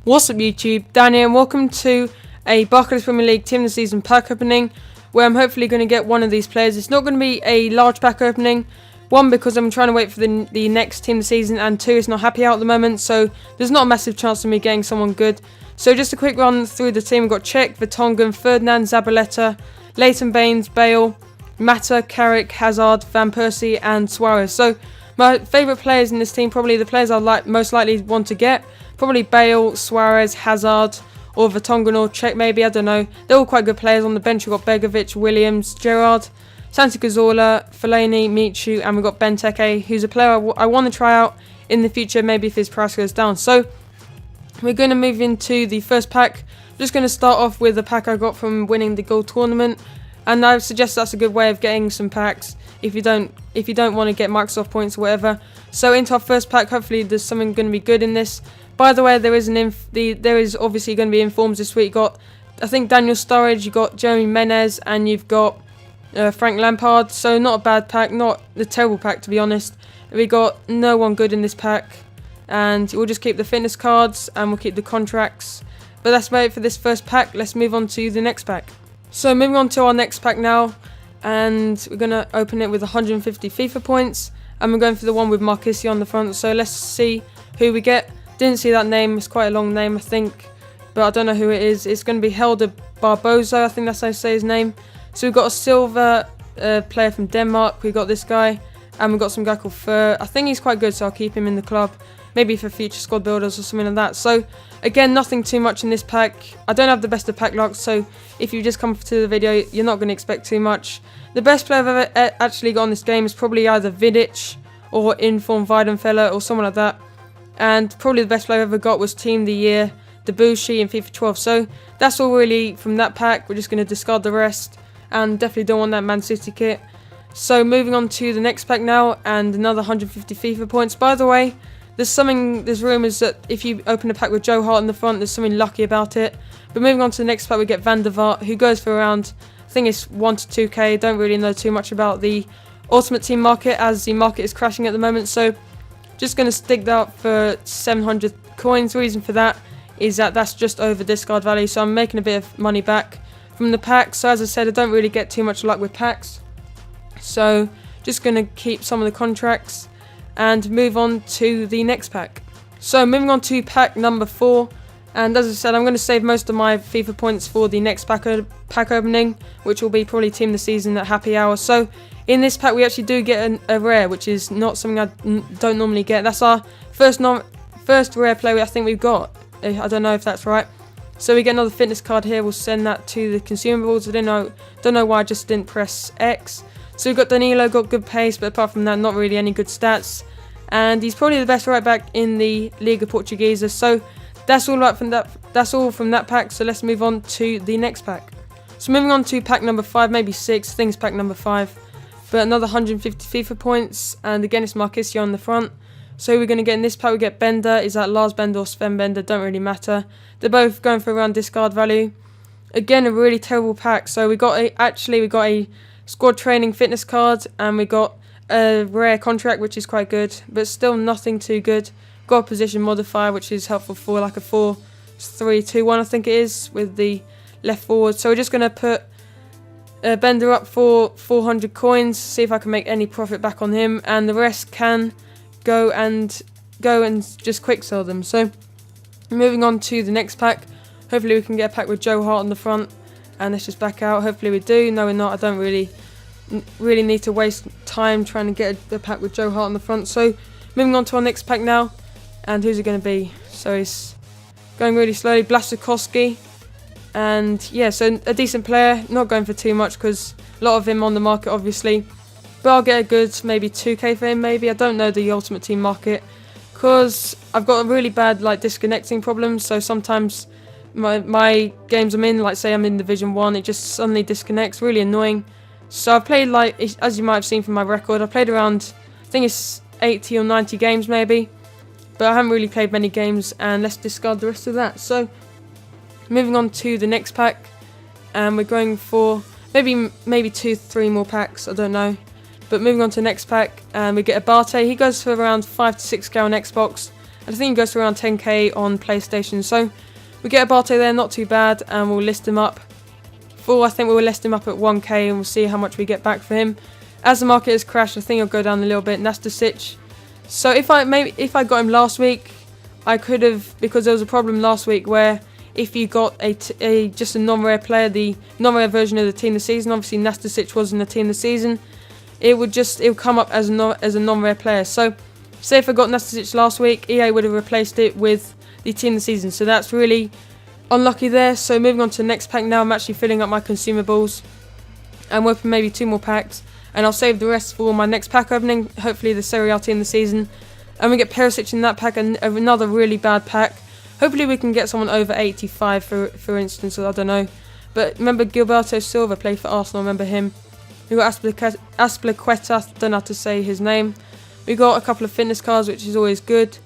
What's up YouTube, Danny, and welcome to a Barclays Premier League Team of the Season pack opening where I'm hopefully going to get one of these players. It's not going to be a large pack opening, one because I'm trying to wait for the next Team of the Season, and two, it's not happy out at the moment, so there's not a massive chance of me getting someone good. So just a quick run through the team. We've got Cech, Vertonghen, Ferdinand, Zabaleta, Leighton Baines, Bale, Mata, Carrick, Hazard, Van Persie and Suarez. So my favourite players in this team, probably the players I most likely want to get, probably Bale, Suarez, Hazard, or Vertonghen or Cech maybe, I don't know. They're all quite good players. On the bench we've got Begovic, Williams, Gerrard, Santi Cazorla, Fellaini, Michu, and we've got Benteke, who's a player I want to try out in the future, maybe if his price goes down. So we're going to move into the first pack. I'm just going to start off with the pack I got from winning the gold tournament, and I suggest that's a good way of getting some packs if you don't want to get Microsoft points or whatever. So into our first pack, hopefully there's something going to be good in this. By the way, there is obviously going to be informs this week. You got, I think, Daniel Sturridge, you got Jeremy Menez, and you've got Frank Lampard. So not a bad pack, not the terrible pack to be honest. We got no one good in this pack, and we'll just keep the fitness cards and we'll keep the contracts. But that's about it for this first pack. Let's move on to the next pack. So moving on to our next pack now, and we're going to open it with 150 FIFA points, and we're going for the one with Marquisio on the front. So let's see who we get. Didn't see that name, it's quite a long name I think, but I don't know who it is. It's going to be Helder Barbosa, I think that's how you say his name. So we've got a silver player from Denmark, we got this guy, and we've got some guy called Fur. I think he's quite good, so I'll keep him in the club, maybe for future squad builders or something like that. So again, nothing too much in this pack. I don't have the best of pack locks, so if you just come to the video, you're not going to expect too much. The best player I've ever actually got in this game is probably either Vidic or Inform Weidenfeller or someone like that. And probably the best player I've ever got was Team of the Year, Debussy in FIFA 12. So that's all really from that pack. We're just going to discard the rest, and definitely don't want that Man City kit. So moving on to the next pack now, and another 150 FIFA points. By the way, there's rumours that if you open a pack with Joe Hart in the front, there's something lucky about it. But moving on to the next pack, we get Van der Vaart, who goes for around, I think it's 1 to 2k. Don't really know too much about the Ultimate Team market, as the market is crashing at the moment. So just going to stick that up for 700 coins. The reason for that is that that's just over discard value, so I'm making a bit of money back from the pack. So as I said, I don't really get too much luck with packs, so just going to keep some of the contracts and move on to the next pack. So moving on to pack number 4, and as I said, I'm going to save most of my FIFA points for the next pack opening, which will be probably Team of the Season at happy hour. So in this pack we actually do get a rare, which is not something I don't normally get. That's our first rare player I think we've got. I don't know if that's right. So we get another fitness card here. We'll send that to the consumables. I don't know why I just didn't press X. So we've got Danilo, got good pace, but apart from that, not really any good stats. And he's probably the best right back in the Liga Portuguesa. So that's all from that. That's all from that pack. So let's move on to the next pack. So moving on to pack number 5, maybe 6. I think it's pack number 5. But another 150 FIFA points, and again it's Marquisio on the front. So we're going to get in this pack, we get Bender. Is that Lars Bender or Sven Bender? Don't really matter. They're both going for around discard value. Again, a really terrible pack. So we got a squad training fitness card, and we got a rare contract, which is quite good, but still nothing too good. Got a position modifier, which is helpful for like a 4-3-2-1, I think it is, with the left forward. So we're just going to put Bender up for 400 coins, see if I can make any profit back on him, and the rest can go and just quick sell them. So moving on to the next pack, hopefully we can get a pack with Joe Hart on the front, and let's just back out. Hopefully we do. No, we're not. I don't really need to waste time trying to get a pack with Joe Hart on the front. So moving on to our next pack now, and who's it going to be? So it's going really slowly. Blasikoski. And yeah, so a decent player, not going for too much because a lot of him on the market obviously, but I'll get a good maybe 2k for him maybe. I don't know the Ultimate Team market because I've got a really bad disconnecting problem, so sometimes my games I'm in, like say I'm in Division 1, it just suddenly disconnects, really annoying. So I've played, as you might have seen from my record, I played around, I think it's 80 or 90 games maybe, but I haven't really played many games, and let's discard the rest of that. So moving on to the next pack, and we're going for maybe 2-3 more packs, I don't know. But moving on to the next pack, and we get a Abate. He goes for around 5 to 6k on Xbox, And I think it goes for around 10k on PlayStation. So we get a Barte there, not too bad, and we'll list him up. I think we'll list him up at 1k, and we'll see how much we get back for him. As the market has crashed, I think it'll go down a little bit. Nastasic. So if I got him last week, I could have, because there was a problem last week where if you got just a non-rare player, the non-rare version of the team of the season, obviously Nastasic wasn't the team of the season, it would come up as a non-rare player. So say if I got Nastasic last week, EA would have replaced it with the team of the season. So that's really unlucky there. So moving on to the next pack now, I'm actually filling up my consumables and open maybe 2 more packs, and I'll save the rest for my next pack opening, hopefully the Serie A team of the season. And we get Perisic in that pack, and another really bad pack. Hopefully we can get someone over 85 for instance, I don't know. But remember Gilberto Silva played for Arsenal, remember him. We got Aspliqueta, don't know how to say his name. We got a couple of fitness cards, which is always good.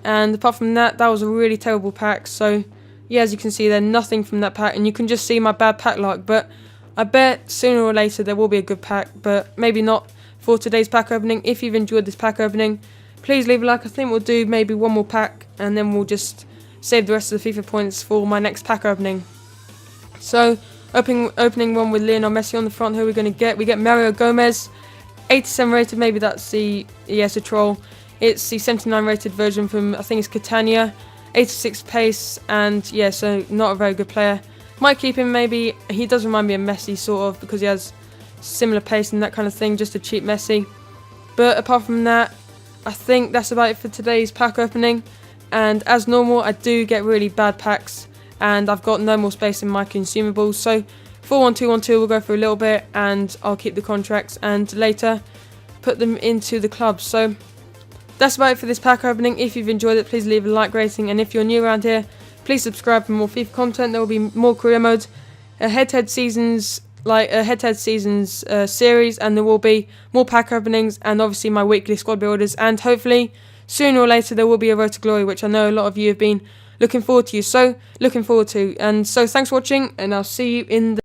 And apart from that, that was a really terrible pack. So yeah, as you can see there, nothing from that pack. And you can just see my bad pack luck. But I bet sooner or later there will be a good pack. But maybe not for today's pack opening. If you've enjoyed this pack opening, please leave a like. I think we'll do maybe 1 more pack, and then we'll just save the rest of the FIFA points for my next pack opening. So opening one with Lionel Messi on the front. Who are we going to get? We get Mario Gomez, 87 rated. Maybe that's it's a troll. It's the 79 rated version from, I think it's Catania, 86 pace, and yeah, so not a very good player. Might keep him maybe. He does remind me of Messi sort of, because he has similar pace and that kind of thing, just a cheap Messi. But apart from that, I think that's about it for today's pack opening. And as normal, I do get really bad packs, and I've got no more space in my consumables. So 4-1-2-1-2 we'll go for a little bit, and I'll keep the contracts and later put them into the clubs. So that's about it for this pack opening. If you've enjoyed it, please leave a like rating, and if you're new around here, please subscribe for more FIFA content. There will be more career modes, a head-to-head seasons series, and there will be more pack openings, and obviously my weekly squad builders, and hopefully sooner or later there will be a Road to Glory, which I know a lot of you have been looking forward to. And so thanks for watching, and I'll see you in the